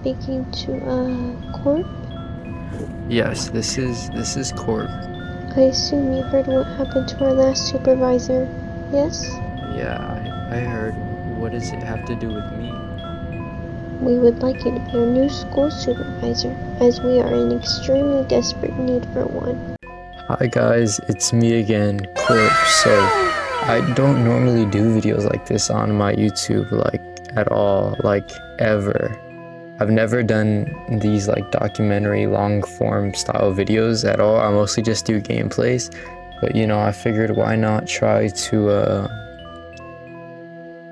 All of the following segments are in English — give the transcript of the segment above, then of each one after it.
speaking to, Corp? Yes, this is Corp. I assume you heard what happened to our last supervisor, yes? Yeah, I heard. What does it have to do with me? We would like you to be our new school supervisor, as we are in extremely desperate need for one. Hi guys, it's me again, Corp. So, I don't normally do videos like this on my YouTube, like, at all, like, ever. I've never done these, like, documentary, long-form style videos at all. I mostly just do gameplays. But, you know, I figured why not try to,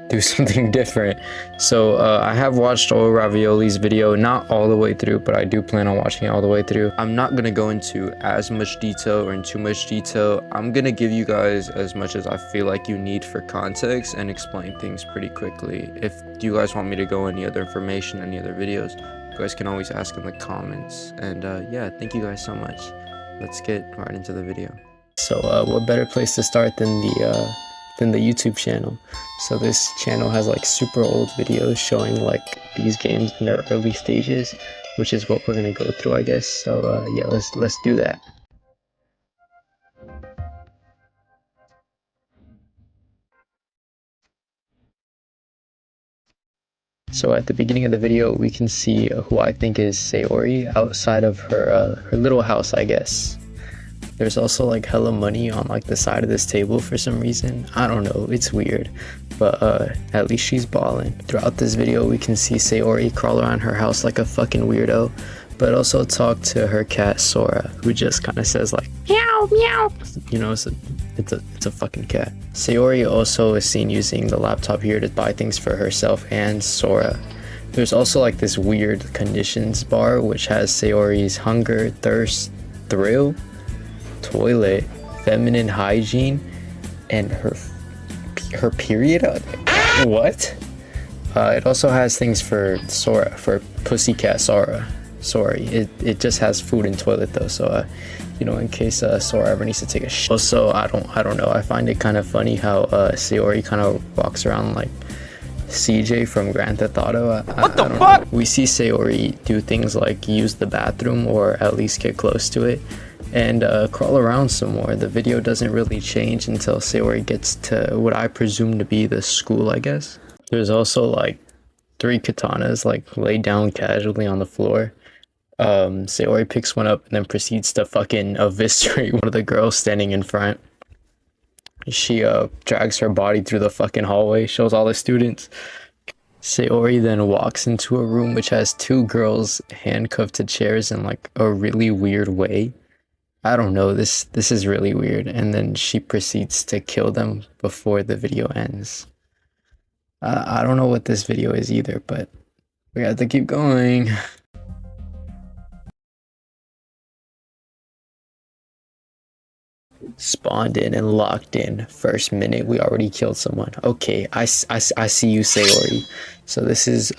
do something different. So I have watched all Ravioli's video, not all the way through, but I do plan on watching it all the way through. I'm not gonna go into as much detail or in too much detail. I'm gonna give you guys as much as I feel like you need for context and explain things pretty quickly. If you guys want me to go any other information, any other videos, you guys can always ask in the comments. And yeah, thank you guys so much. Let's get right into the video. So what better place to start than the YouTube channel. So this channel has like super old videos showing like these games in their early stages, which is what we're gonna go through, I guess. So yeah, let's do that. So at the beginning of the video, we can see who I think is Sayori outside of her little house, I guess. There's also like hella money on like the side of this table for some reason. I don't know, it's weird, but at least she's balling. Throughout this video, we can see Sayori crawl around her house like a fucking weirdo, but also talk to her cat Sora, who just kind of says like meow meow. You know, it's a fucking cat. Sayori also is seen using the laptop here to buy things for herself and Sora. There's also like this weird conditions bar which has Sayori's hunger, thirst, thrill, toilet, feminine hygiene, and her period. What? It also has things for Sora, for pussycat Sora. Sorry, it just has food and toilet though, so you know, in case Sora ever needs to take a shit. Also, I don't know, I find it kind of funny how Sayori kind of walks around like CJ from Grand Theft Auto. What the fuck? Know. We see Sayori do things like use the bathroom or at least get close to it and crawl around some more. The video doesn't really change until Sayori gets to what I presume to be the school, I guess. There's also like 3 katanas like laid down casually on the floor. Sayori picks one up and then proceeds to fucking eviscerate one of the girls standing in front. She drags her body through the fucking hallway, shows all the students. Sayori then walks into a room which has 2 girls handcuffed to chairs in like a really weird way. I don't know, this is really weird, and then she proceeds to kill them before the video ends. I don't know what this video is either, but we have to keep going. Spawned in and locked in. First minute, we already killed someone. Okay, I see you, Sayori. So this is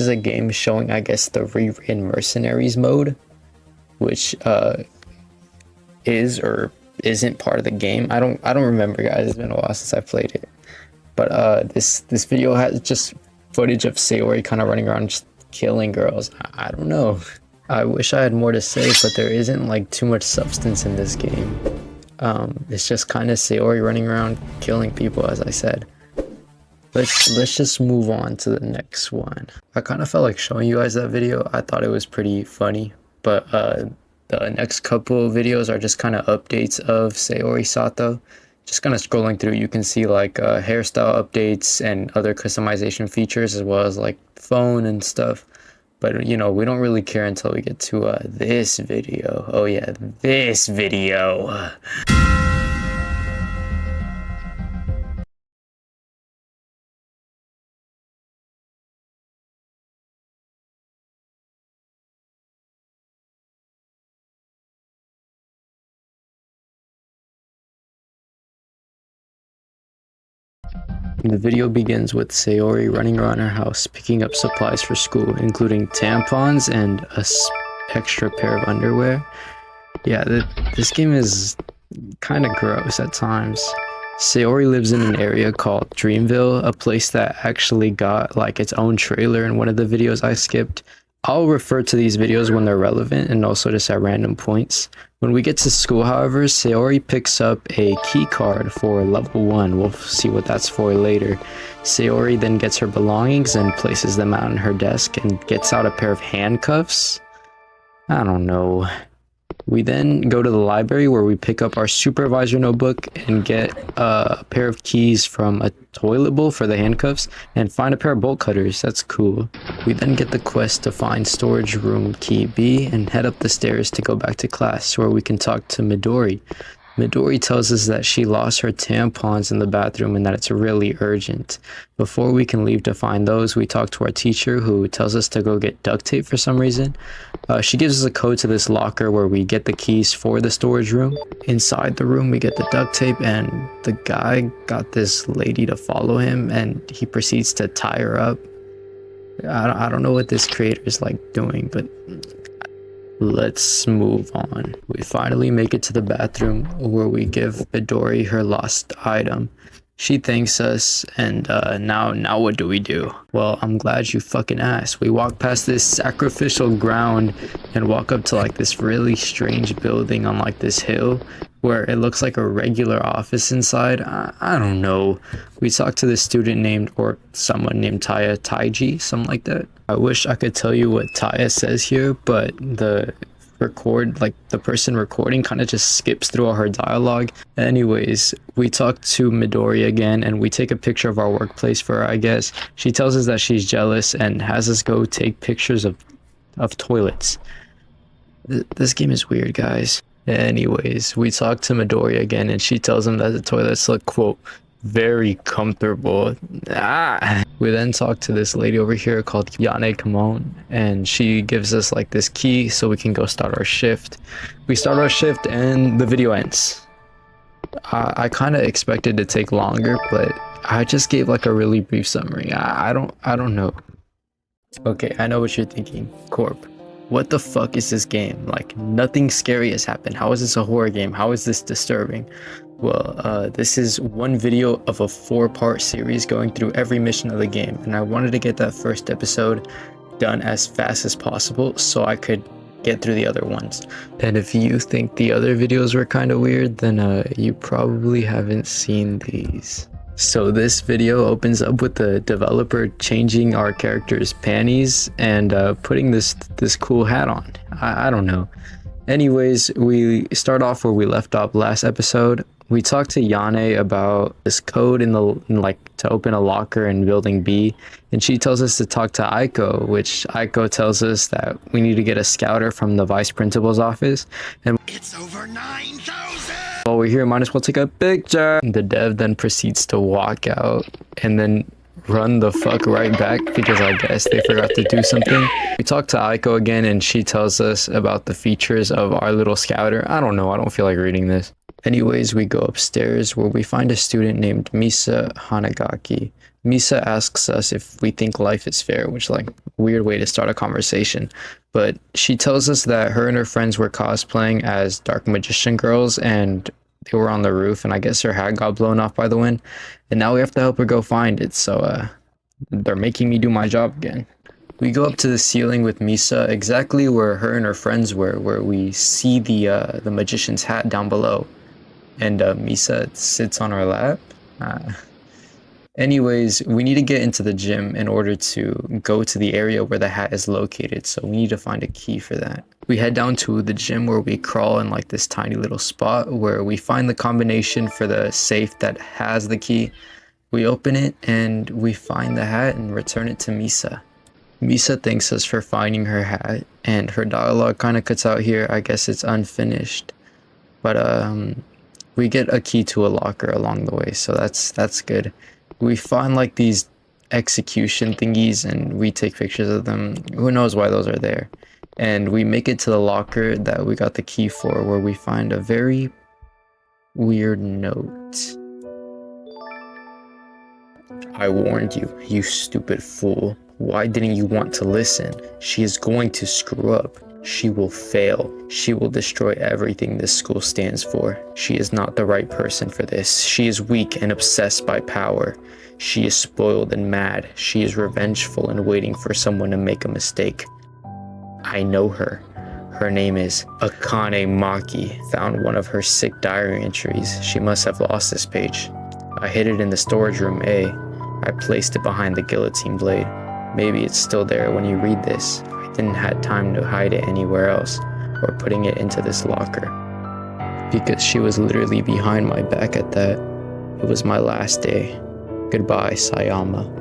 a game showing, I guess, the rewritten mercenaries mode, which is or isn't part of the game. I don't remember, guys. It's been a while since I played it. But this video has just footage of Sayori kind of running around just killing girls. I don't know. I wish I had more to say, but there isn't like too much substance in this game. It's just kind of Sayori running around killing people, as I said. Let's just move on to the next one. I kind of felt like showing you guys that video. I thought it was pretty funny, but the next couple of videos are just kind of updates of Sayori Sato. Just kind of scrolling through, you can see like hairstyle updates and other customization features, as well as like phone and stuff. But you know, we don't really care until we get to this video. Oh yeah, this video. The video begins with Sayori running around her house picking up supplies for school, including tampons and a extra pair of underwear. Yeah, this game is kind of gross at times. Sayori lives in an area called Dreamville, a place that actually got like its own trailer in one of the videos I skipped. I'll refer to these videos when they're relevant and also just at random points. When we get to school, however, Sayori picks up a key card for level 1. We'll see what that's for later. Sayori then gets her belongings and places them out on her desk and gets out a pair of handcuffs. I don't know. We then go to the library where we pick up our supervisor notebook and get a pair of keys from a toilet bowl for the handcuffs and find a pair of bolt cutters. That's cool. We then get the quest to find storage room key B and head up the stairs to go back to class where we can talk to Midori. Midori tells us that she lost her tampons in the bathroom and that it's really urgent. Before we can leave to find those, we talk to our teacher who tells us to go get duct tape for some reason. She gives us a code to this locker where we get the keys for the storage room. Inside the room, we get the duct tape and the guy got this lady to follow him and he proceeds to tie her up. I don't know what this creator is like doing, but let's move on. We finally make it to the bathroom where we give Midori her lost item. She thanks us, and now what do we do? Well, I'm glad you fucking asked. We walk past this sacrificial ground and walk up to like this really strange building on like this hill where it looks like a regular office inside. I don't know. We talk to this student named, or someone named Taiji, something like that. I wish I could tell you what Taya says here, but the person recording kind of just skips through all her dialogue. Anyways, we talk to Midori again and we take a picture of our workplace for her, I guess. She tells us that she's jealous and has us go take pictures of toilets. This game is weird, guys. Anyways, we talk to Midori again and she tells him that the toilets look, quote, very comfortable. We then talk to this lady over here called Yane Kamon, and she gives us like this key so we can go start our shift. We start our shift and the video ends. I kind of expected to take longer, but I just gave like a really brief summary. I don't know. Okay, I know what you're thinking. Corp, what the fuck is this game? Like, nothing scary has happened. How is this a horror game? How is this disturbing? Well, this is one video of a 4-part series going through every mission of the game, and I wanted to get that first episode done as fast as possible so I could get through the other ones. And if you think the other videos were kind of weird, then you probably haven't seen these. So this video opens up with the developer changing our character's panties and putting this cool hat on. I don't know. Anyways, we start off where we left off last episode. We talked to Yane about this code to open a locker in building B, and she tells us to talk to Aiko, which Aiko tells us that we need to get a scouter from the vice principal's office. And it's over 9,000! While we're here, might as well take a picture. The dev then proceeds to walk out and then run the fuck right back because I guess they forgot to do something. We talk to Aiko again and she tells us about the features of our little scouter. I don't know, I don't feel like reading this. Anyways, we go upstairs where we find a student named Misa Hanagaki. Misa asks us if we think life is fair, which is like a weird way to start a conversation. But she tells us that her and her friends were cosplaying as dark magician girls and they were on the roof and I guess her hat got blown off by the wind. And now we have to help her go find it. So they're making me do my job again. We go up to the ceiling with Misa exactly where her and her friends were, where we see the magician's hat down below. And Misa sits on her lap. Anyways, we need to get into the gym in order to go to the area where the hat is located. So we need to find a key for that. We head down to the gym where we crawl in like this tiny little spot where we find the combination for the safe that has the key. We open it and we find the hat and return it to Misa. Misa thanks us for finding her hat and her dialogue kind of cuts out here. I guess it's unfinished. But we get a key to a locker along the way, so that's good. We find like these execution thingies and we take pictures of them. Who knows why those are there? And we make it to the locker that we got the key for, where we find a very weird note. I warned you, you stupid fool. Why didn't you want to listen? She is going to screw up. She will fail. She will destroy everything this school stands for. She is not the right person for this. She is weak and obsessed by power. She is spoiled and mad. She is revengeful and waiting for someone to make a mistake. I know her. Her name is Akane Maki. Found one of her sick diary entries. She must have lost this page. I hid it in the storage room A. I placed it behind the guillotine blade. Maybe it's still there when you read this. I didn't have time to hide it anywhere else or putting it into this locker. Because she was literally behind my back at that. It was my last day. Goodbye, Sayama.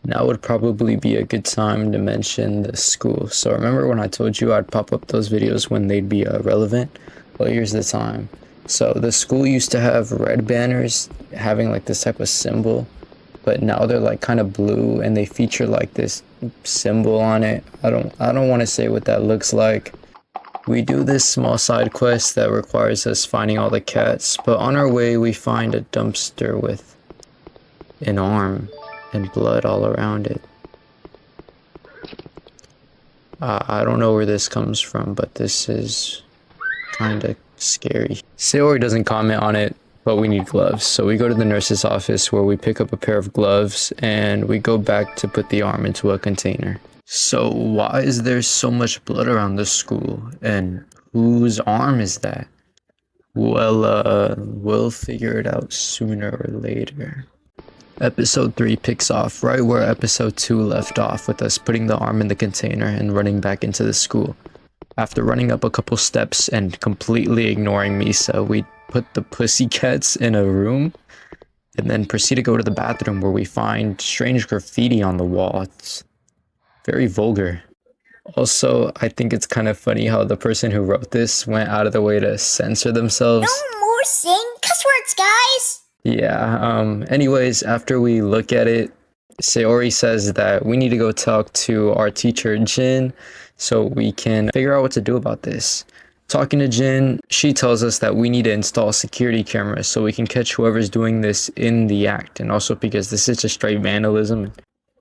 Now would probably be a good time to mention the school. So remember when I told you I'd pop up those videos when they'd be relevant? Well, here's the time. So the school used to have red banners having like this type of symbol, but now they're like kind of blue and they feature like this symbol on it. I don't want to say what that looks like. We do this small side quest that requires us finding all the cats, but on our way we find a dumpster with an arm and blood all around it. I don't know where this comes from, but this is kind of scary. Sayori doesn't comment on it, but we need gloves. So we go to the nurse's office where we pick up a pair of gloves and we go back to put the arm into a container. So why is there so much blood around the school? And whose arm is that? Well, we'll figure it out sooner or later. Episode 3 picks off right where episode 2 left off, with us putting the arm in the container and running back into the school. After running up a couple steps and completely ignoring Misa, we put the pussycats in a room and then proceed to go to the bathroom where we find strange graffiti on the wall. It's very vulgar. Also, I think it's kind of funny how the person who wrote this went out of the way to censor themselves. No more saying cuss words, guys! Yeah, anyways, after we look at it, Sayori says that we need to go talk to our teacher, Jin, so we can figure out what to do about this. Talking to Jin, she tells us that we need to install security cameras so we can catch whoever's doing this in the act, and also because this is just straight vandalism.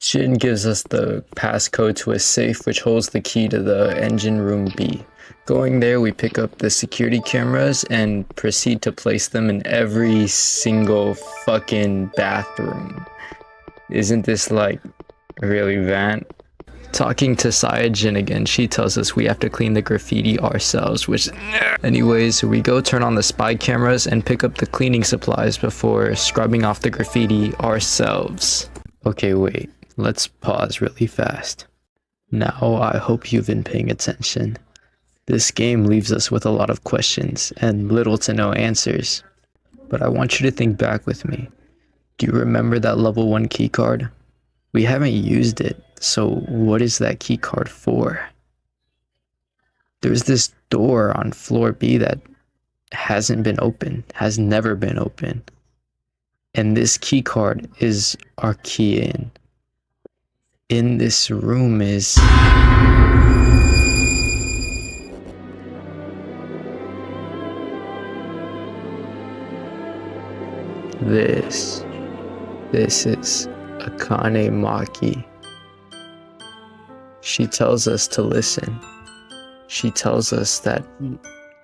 Jin gives us the passcode to a safe which holds the key to the engine room B. Going there, we pick up the security cameras and proceed to place them in every single fucking bathroom. Isn't this like really Vant? Talking to Sayajin again, she tells us we have to clean the graffiti ourselves, which... Anyways, we go turn on the spy cameras and pick up the cleaning supplies before scrubbing off the graffiti ourselves. Okay, wait. Let's pause really fast. Now, I hope you've been paying attention. This game leaves us with a lot of questions and little to no answers. But I want you to think back with me. Do you remember that level 1 keycard? We haven't used it, so what is that keycard for? There's this door on floor B that hasn't been opened, has never been opened. And this keycard is our key in. In this room is... This is Akane Maki. She tells us to listen. She tells us that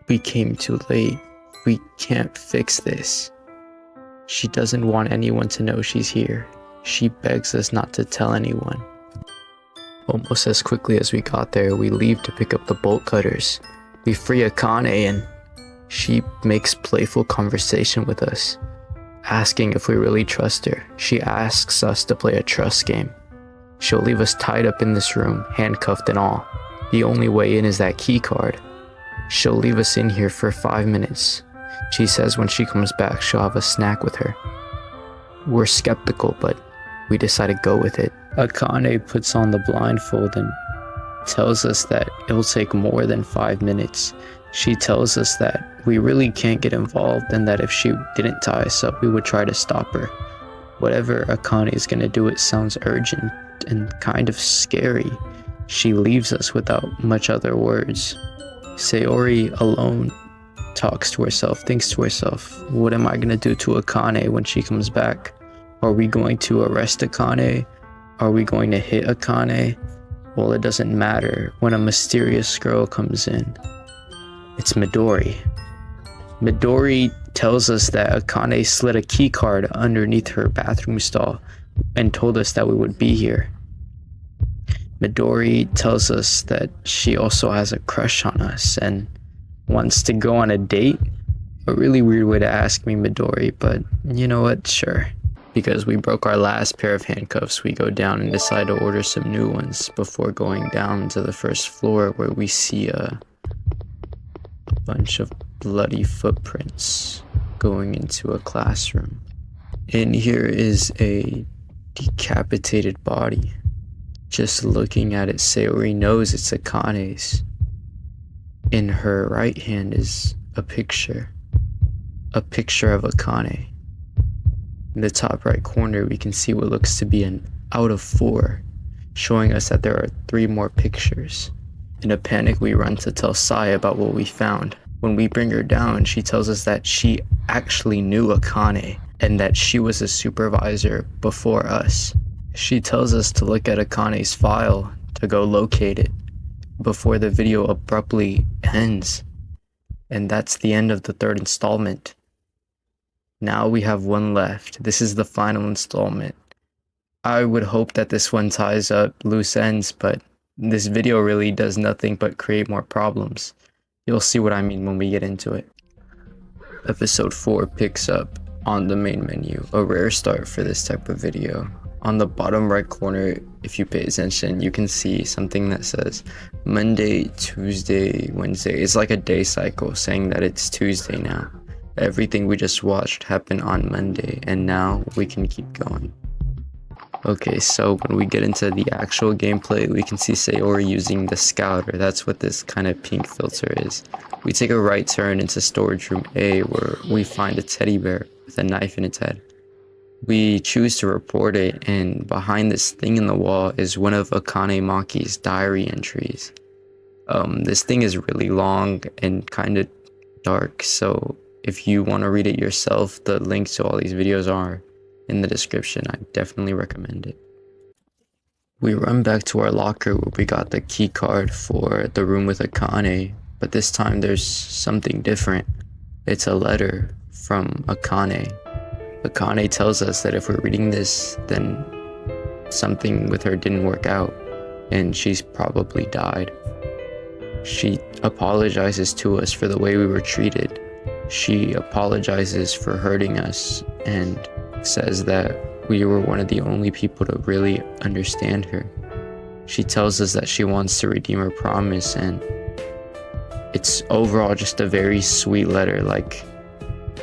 we came too late. We can't fix this. She doesn't want anyone to know she's here. She begs us not to tell anyone. Almost as quickly as we got there, we leave to pick up the bolt cutters. We free Akane and she makes playful conversation with us, asking if we really trust her. She asks us to play a trust game. She'll leave us tied up in this room, handcuffed and all. The only way in is that key card. She'll leave us in here for 5 minutes. She says when she comes back, she'll have a snack with her. We're skeptical, but we decide to go with it. Akane puts on the blindfold and tells us that it'll take more than 5 minutes. She tells us that we really can't get involved and that if she didn't tie us up, we would try to stop her. Whatever Akane is gonna do, it sounds urgent and kind of scary. She leaves us without much other words. Sayori alone talks to herself, thinks to herself, what am I gonna do to Akane when she comes back? Are we going to arrest Akane? Are we going to hit Akane? Well, it doesn't matter when a mysterious girl comes in. It's Midori. Midori tells us that Akane slid a key card underneath her bathroom stall and told us that we would be here. Midori tells us that she also has a crush on us and wants to go on a date. A really weird way to ask me, Midori, but you know what? Sure. Because we broke our last pair of handcuffs, we go down and decide to order some new ones before going down to the first floor, where we see a bunch of bloody footprints going into a classroom. And here is a decapitated body. Just looking at it, Sayori knows it's Akane's. In her right hand is a picture of Akane. In the top right corner, we can see what looks to be an out of 4, showing us that there are 3 more pictures. In a panic, we run to tell Sai about what we found. When we bring her down, she tells us that she actually knew Akane and that she was a supervisor before us. She tells us to look at Akane's file to go locate it before the video abruptly ends. And that's the end of the 3rd installment. Now we have one left. This is the final installment. I would hope that this one ties up loose ends, but this video really does nothing but create more problems. You'll see what I mean when we get into it. Episode 4 picks up on the main menu, a rare start for this type of video. On the bottom right corner, if you pay attention, you can see something that says Monday, Tuesday, Wednesday. It's like a day cycle saying that it's Tuesday now. Everything we just watched happened on Monday, and now we can keep going. Okay, so when we get into the actual gameplay, we can see Sayori using the scouter. That's what this kind of pink filter is. We take a right turn into storage room A, where we find a teddy bear with a knife in its head. We choose to report it, and behind this thing in the wall is one of Akane Maki's diary entries. This thing is really long and kind of dark, so if you want to read it yourself, the links to all these videos are in the description. I definitely recommend it. We run back to our locker where we got the key card for the room with Akane, but this time there's something different. It's a letter from Akane. Akane tells us that if we're reading this, then something with her didn't work out, and she's probably died. She apologizes to us for the way we were treated. She apologizes for hurting us and says that we were one of the only people to really understand her. She tells us that she wants to redeem her promise, and it's overall just a very sweet letter. Like,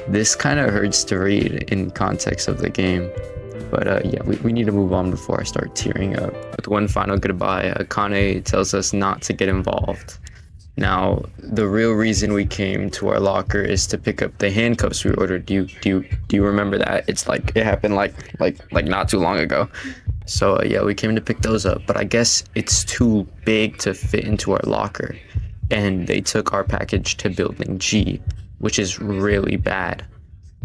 this kind of hurts to read in context of the game, but yeah, we need to move on before I start tearing up. With one final goodbye, Akane tells us not to get involved. Now, the real reason we came to our locker is to pick up the handcuffs we ordered. Do you remember that? It's like it happened like not too long ago. So yeah, we came to pick those up, but I guess it's too big to fit into our locker, and they took our package to building G, which is really bad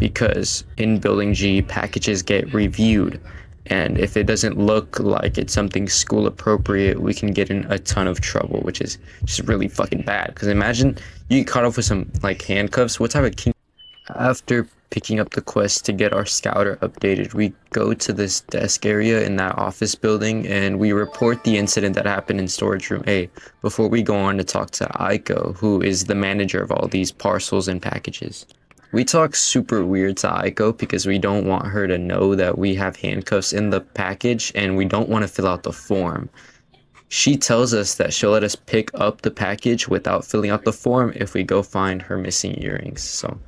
because in building G, packages get reviewed. And if it doesn't look like it's something school appropriate, we can get in a ton of trouble, which is just really fucking bad. Because imagine you get caught up with some like handcuffs. What type of king? After picking up the quest to get our scouter updated, we go to this desk area in that office building and we report the incident that happened in storage room A before we go on to talk to Aiko, who is the manager of all these parcels and packages. We talk super weird to Aiko because we don't want her to know that we have handcuffs in the package and we don't want to fill out the form. She tells us that she'll let us pick up the package without filling out the form if we go find her missing earrings. So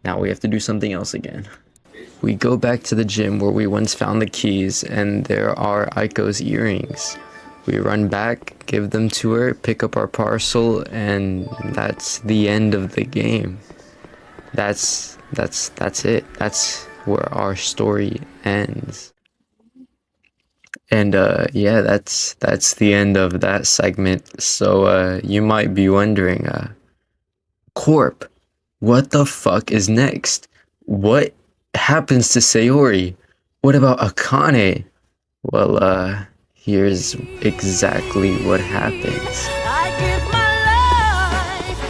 now we have to do something else again. We go back to the gym where we once found the keys, and there are Aiko's earrings. We run back, give them to her, pick up our parcel, and that's the end of the game. That's it. That's where our story ends. And yeah, that's the end of that segment. So you might be wondering, Corp, what the fuck is next? What happens to Sayori? What about Akane? Well, here's exactly what happens. I give my life,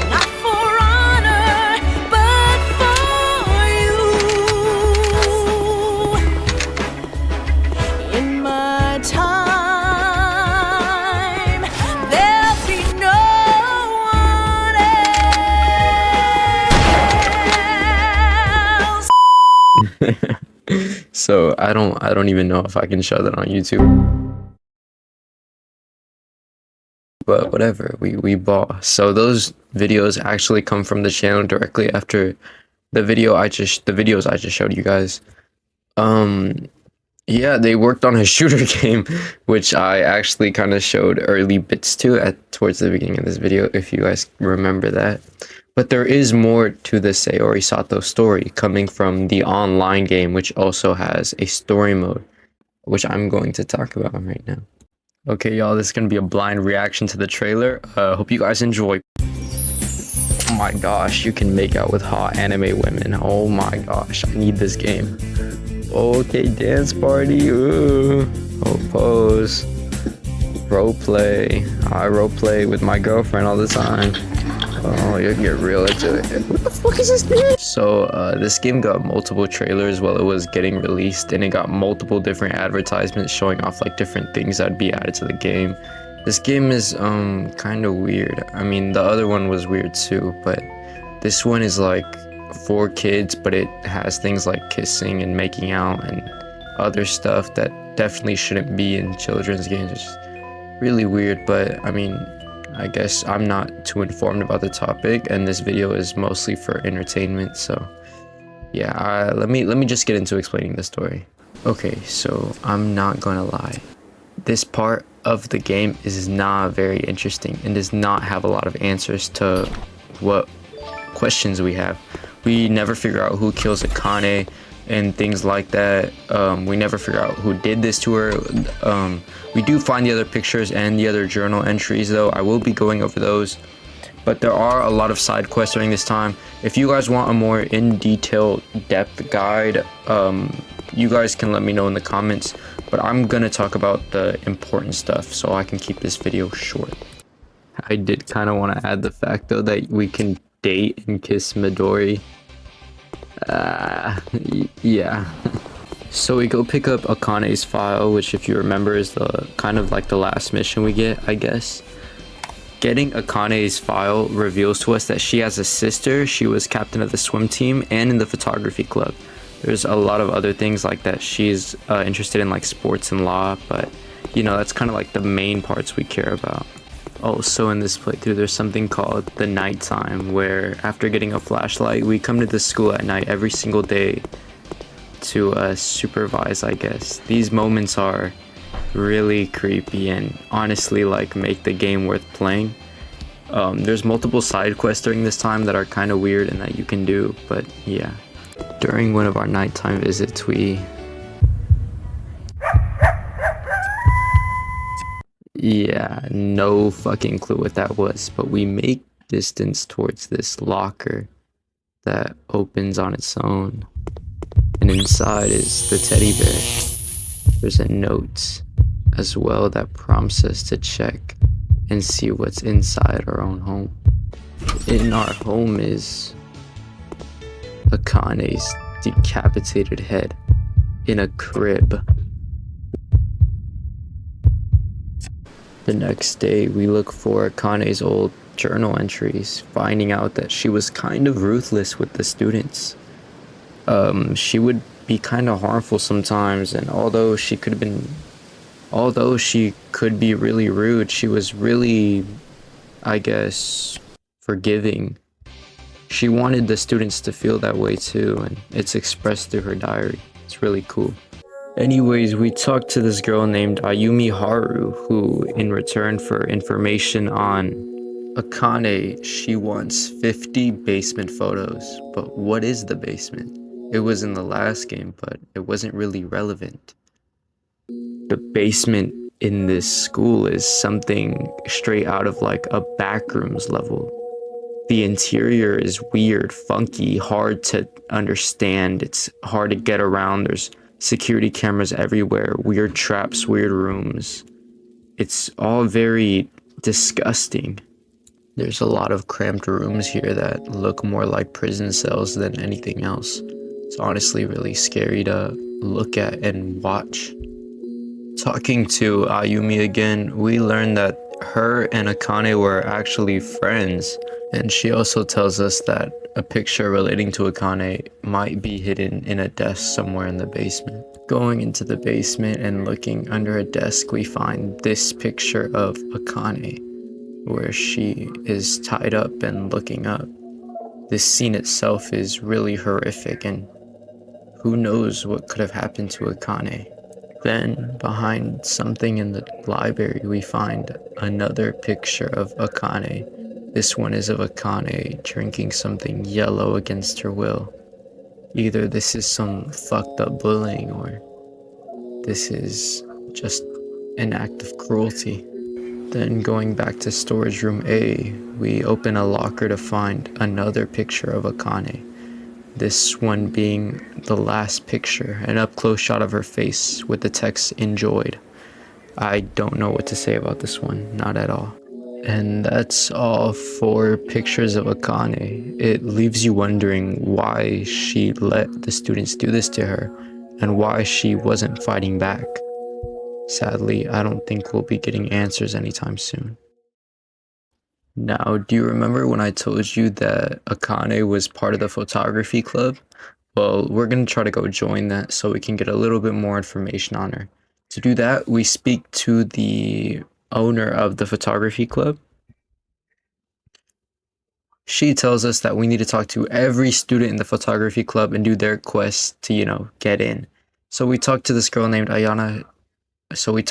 not for honor, but for you. In my time I don't even know if I can show that on YouTube. But whatever, we bought. So those videos actually come from the channel directly after the videos I just showed you guys. Yeah, they worked on a shooter game, which I actually kind of showed early bits to towards the beginning of this video, if you guys remember that. But there is more to the Sayori Sato story coming from the online game, which also has a story mode, which I'm going to talk about right now. Okay, y'all, this is gonna be a blind reaction to the trailer. Hope you guys enjoy. Oh my gosh, you can make out with hot anime women. Oh my gosh, I need this game. Okay, dance party. Ooh. Oh, pose. Role play. I role play with my girlfriend all the time. Oh, you get real into it. What the fuck is this thing? So, this game got multiple trailers while it was getting released, and it got multiple different advertisements showing off like different things that'd be added to the game. This game is kind of weird. I mean, the other one was weird too, but this one is like for kids, but it has things like kissing and making out and other stuff that definitely shouldn't be in children's games. It's really weird, but I mean, I guess I'm not too informed about the topic, and this video is mostly for entertainment. So yeah, let me just get into explaining the story. Okay, so I'm not gonna lie, this part of the game is not very interesting and does not have a lot of answers to what questions we have. We never figure out who kills Akane and things like that. We never figure out who did this to her. We do find the other pictures and the other journal entries though. I will be going over those, but there are a lot of side quests during this time. If you guys want a more in-detail depth guide, you guys can let me know in the comments, but I'm gonna talk about the important stuff so I can keep this video short. I did kind of want to add the fact though that we can date and kiss Midori. Yeah. So we go pick up Akane's file, which if you remember is the kind of like the last mission we get, I guess. Getting Akane's file reveals to us that she has a sister. She was captain of the swim team and in the photography club. There's a lot of other things like that. She's interested in like sports and law, but you know, that's kind of like the main parts we care about. Also in this playthrough, there's something called the nighttime, where after getting a flashlight, we come to the school at night every single day to supervise, I guess. These moments are really creepy and honestly like make the game worth playing. There's multiple side quests during this time that are kind of weird and that you can do, but yeah. During one of our nighttime visits, yeah, no fucking clue what that was, but we make distance towards this locker that opens on its own, and inside is the teddy bear. There's a note as well that prompts us to check and see what's inside our own home. In our home is Akane's decapitated head in a crib. The next day, we look for Akane's old journal entries, finding out that she was kind of ruthless with the students. She would be kind of harmful sometimes, and although she could be really rude, she was really, I guess, forgiving. She wanted the students to feel that way too, and it's expressed through her diary. It's really cool. Anyways, we talked to this girl named Ayumi Haru, who in return for information on Akane, she wants 50 basement photos. But what is the basement? It was in the last game, but it wasn't really relevant. The basement in this school is something straight out of like a backrooms level. The interior is weird, funky, hard to understand. It's hard to get around. There's security cameras everywhere, weird traps, weird rooms. It's all very disgusting. There's a lot of cramped rooms here that look more like prison cells than anything else. It's honestly really scary to look at and watch. Talking to Ayumi again, we learned that her and Akane were actually friends. And she also tells us that a picture relating to Akane might be hidden in a desk somewhere in the basement. Going into the basement and looking under a desk, we find this picture of Akane, where she is tied up and looking up. This scene itself is really horrific, and who knows what could have happened to Akane. Then, behind something in the library, we find another picture of Akane. This one is of Akane drinking something yellow against her will. Either this is some fucked up bullying, or this is just an act of cruelty. Then going back to storage room A, we open a locker to find another picture of Akane. This one being the last picture, an up-close shot of her face with the text "enjoyed." I don't know what to say about this one, not at all. And that's all 4 pictures of Akane. It leaves you wondering why she let the students do this to her, and why she wasn't fighting back. Sadly, I don't think we'll be getting answers anytime soon. Now, do you remember when I told you that Akane was part of the photography club? Well, we're going to try to go join that so we can get a little bit more information on her. To do that, we speak to the owner of the photography club. She tells us that we need to talk to every student in the photography club and do their quest to, get in. So we talked to this girl named Ayana. Who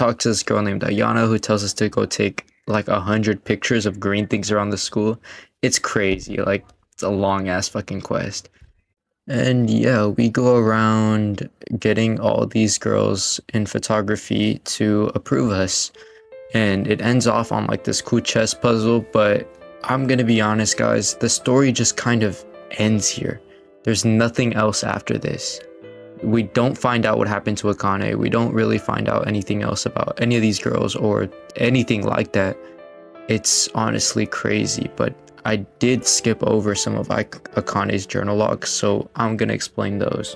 tells us to go take like 100 pictures of green things around the school. It's crazy, like it's a long ass fucking quest. And yeah, we go around getting all these girls in photography to approve us. And it ends off on like this cool chess puzzle, but I'm gonna be honest guys, the story just kind of ends here. There's nothing else after this. We don't find out what happened to Akane. We don't really find out anything else about any of these girls or anything like that. It's honestly crazy, but I did skip over some of Akane's journal logs, so I'm gonna explain those.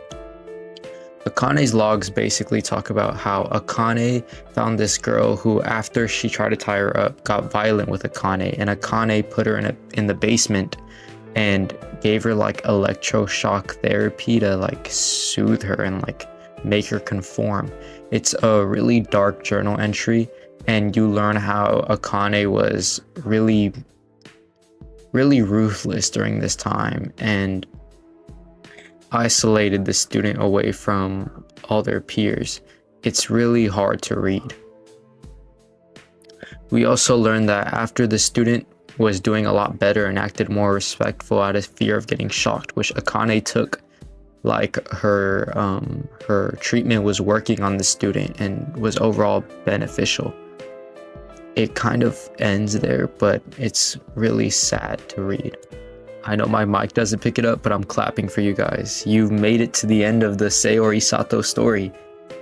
Akane's logs basically talk about how Akane found this girl who, after she tried to tie her up, got violent with Akane, and Akane put her in the basement and gave her like electroshock therapy to like soothe her and like make her conform. It's a really dark journal entry, and you learn how Akane was really ruthless during this time and isolated the student away from all their peers. It's really hard to read. We also learned that after the student was doing a lot better and acted more respectful out of fear of getting shocked, which Akane took like her treatment was working on the student and was overall beneficial. It kind of ends there, but it's really sad to read. I know my mic doesn't pick it up, but I'm clapping for you guys. You've made it to the end of the Saori Sato story.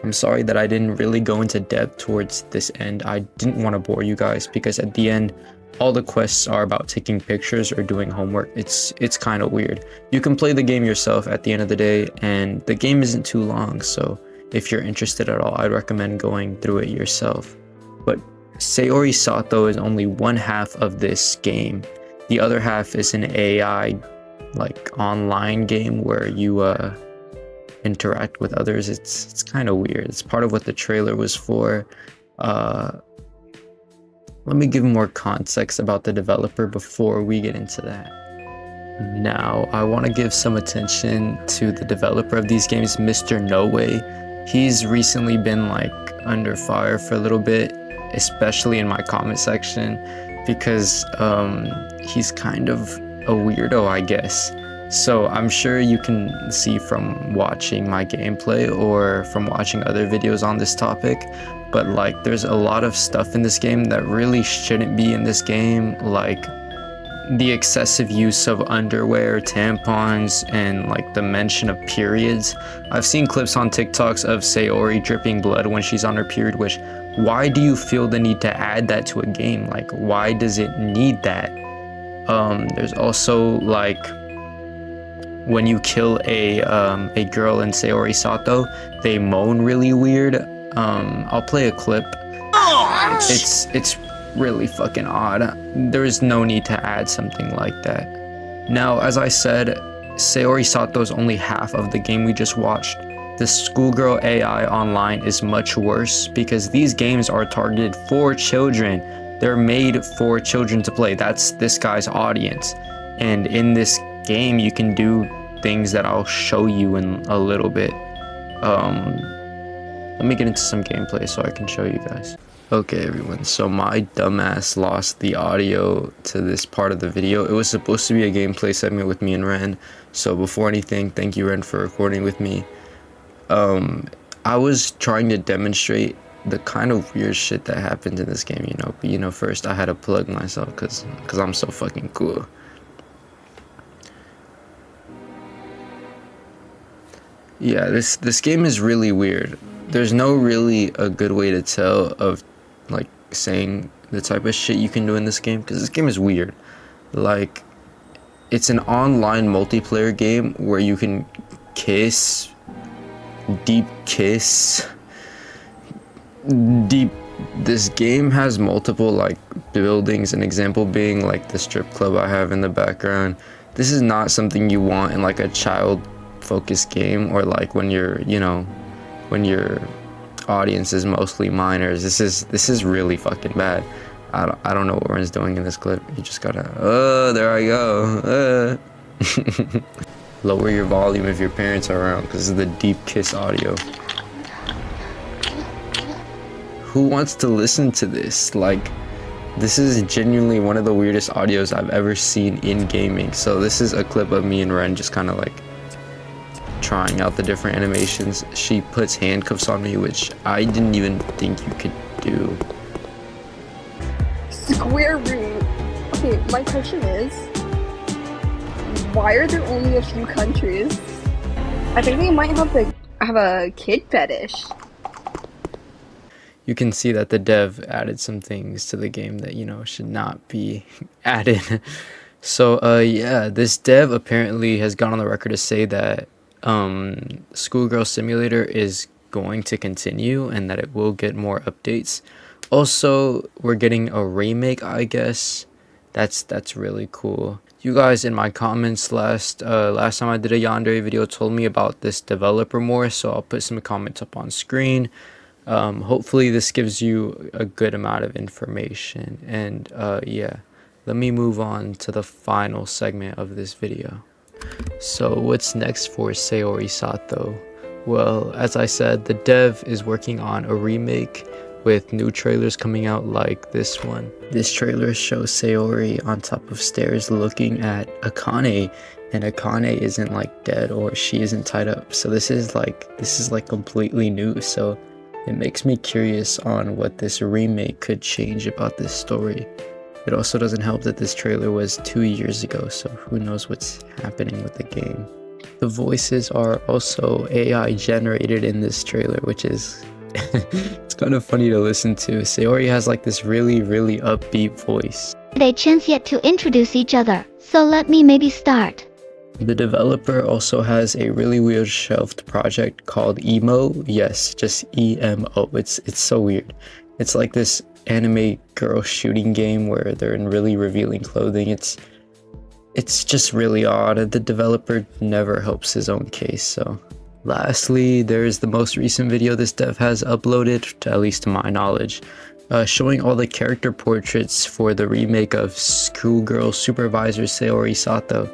I'm sorry that I didn't really go into depth towards this end. I didn't want to bore you guys because at the end, all the quests are about taking pictures or doing homework. It's kind of weird. You can play the game yourself at the end of the day, and the game isn't too long, so if you're interested at all, I'd recommend going through it yourself. But Saori Sato is only one half of this game. The other half is an AI like online game where you interact with others. It's kind of weird. It's part of what the trailer was for. Let me give more context about the developer before we get into that. Now, I want to give some attention to the developer of these games, Mr. No Way. He's recently been like under fire for a little bit, especially in my comment section, because he's kind of a weirdo, I guess. So I'm sure you can see from watching my gameplay or from watching other videos on this topic, but like there's a lot of stuff in this game that really shouldn't be in this game, like the excessive use of underwear, tampons, and like the mention of periods. I've seen clips on TikToks of Saori dripping blood when she's on her period, which, why do you feel the need to add that to a game? Like, why does it need that? There's also like when you kill a girl in Saori Sato, they moan really weird. I'll play a clip. It's really fucking odd. There is no need to add something like that. Now, as I said, Sayori Sato is only half of the game we just watched. The Schoolgirl AI Online is much worse because these games are targeted for children. They're made for children to play. That's this guy's audience. And in this game, you can do things that I'll show you in a little bit. Let me get into some gameplay so I can show you guys. Okay, everyone, so my dumbass lost the audio to this part of the video. It was supposed to be a gameplay segment with me and Ren. So before anything, thank you, Ren, for recording with me. I was trying to demonstrate the kind of weird shit that happened in this game, you know. But, you know, first I had to plug myself because I'm so fucking cool. Yeah, this game is really weird. There's no really a good way to tell of like saying the type of shit you can do in this game because this game is weird. Like, it's an online multiplayer game where you can kiss, deep kiss, deep. This game has multiple like buildings, an example being like the strip club I have in the background. This is not something you want in like a child focused game, or like when you're, you know, when your audience is mostly minors. This is really fucking bad. I don't know what Ren's doing in this clip. You just gotta, there I go. Lower your volume if your parents are around because of the deep kiss audio. Who wants to listen to this? Like, this is genuinely one of the weirdest audios I've ever seen in gaming. So this is a clip of me and Ren just kind of like trying out the different animations. She puts handcuffs on me, which I didn't even think you could do. Square root. Okay, my question is, why are there only a few countries? I think they might have a kid fetish. You can see that the dev added some things to the game that, you know, should not be added. So yeah, this dev apparently has gone on the record to say that Schoolgirl Simulator is going to continue and that it will get more updates. Also, we're getting a remake, I guess. That's really cool. You guys in my comments last time I did a yandere video told me about this developer more, so I'll put some comments up on screen. Hopefully this gives you a good amount of information. And yeah, let me move on to the final segment of this video. So what's next for Sayori Sato? Well, as I said, the dev is working on a remake with new trailers coming out like this one. This trailer shows Sayori on top of stairs looking at Akane, and Akane isn't like dead or she isn't tied up. So this is like completely new. So it makes me curious on what this remake could change about this story. It also doesn't help that this trailer was 2 years ago, so who knows what's happening with the game. The voices are also AI generated in this trailer, which is it's kind of funny to listen to. Sayori has like this really upbeat voice. They chance yet to introduce each other, so let me maybe start. The developer also has a really weird shelved project called Emo. Yes, just EMO. It's so weird. It's like this anime girl shooting game where they're in really revealing clothing. It's just really odd. The developer never helps his own case. So lastly, there's the most recent video this dev has uploaded, at least to my knowledge, showing all the character portraits for the remake of Schoolgirl Supervisor Sayori Sato.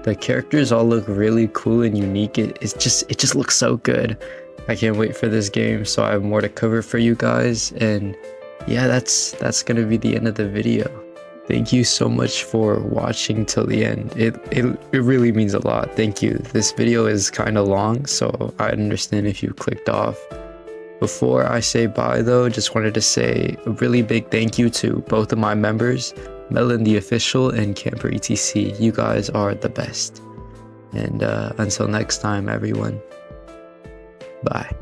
The characters all look really cool and unique. It just looks so good. I can't wait for this game, so I have more to cover for you guys. And yeah, that's gonna be the end of the video. Thank you so much for watching till the end. It really means a lot. Thank you. This video is kind of long, so I understand if you clicked off. Before I say bye though, just wanted to say a really big thank you to both of my members, Melon the Official and Camper ETC. You guys are the best. And until next time, everyone. Bye.